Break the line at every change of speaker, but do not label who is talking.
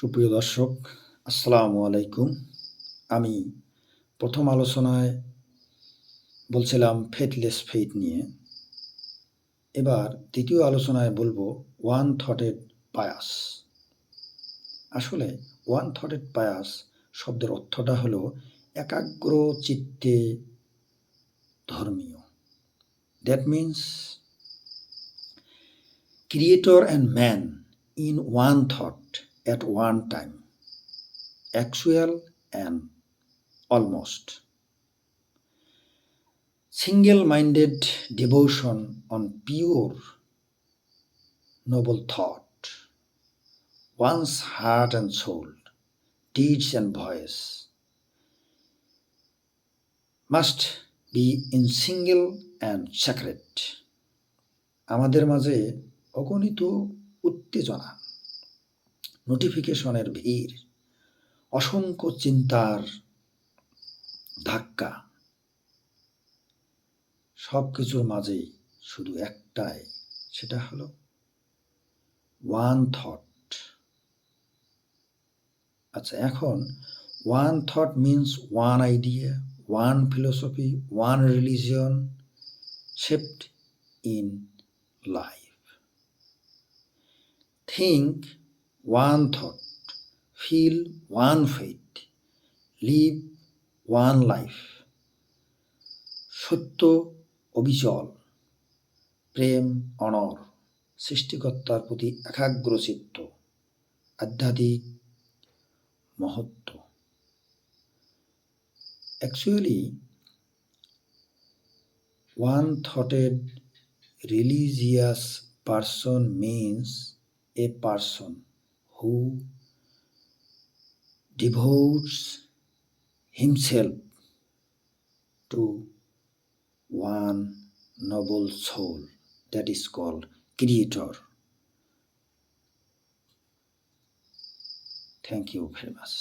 সুপ্রিয় দর্শক, আসসালামু আলাইকুম। আমি প্রথম আলোচনায় বলছিলাম ফেথলেস ফেইথ নিয়ে। এবার দ্বিতীয় আলোচনায় বলবো ওয়ান থটেড বায়াস। আসলে ওয়ান থটেড বায়াস শব্দের অর্থটা হলো একাগ্র চিত্তে ধর্মীয়। That means creator and man in one thought at one time, actual and almost. Single-minded devotion on pure, noble thought, one's heart and soul, deeds and voice must be in single and sacred. আমাদের মাঝে অগণিত উত্তেজনা, নোটিফিকেশনের ভিড়, অসংখ্য চিন্তার ধাক্কা, সব কিছুর মাঝেই শুধু একটাই, সেটা হলো ওয়ান থট। আচ্ছা, এখন one thought means one idea, one philosophy, one religion shaped in life. Think one thought, feel one faith, live one life. সত্য অবিচল, প্রেম অনর, সৃষ্টিকর্তার প্রতি একাগ্র চিত্ত, আধ্যাত্মিক মহত্ব। Actually, one-thoughted religious person means a person who devotes himself to one noble soul that is called Creator. Thank you very much.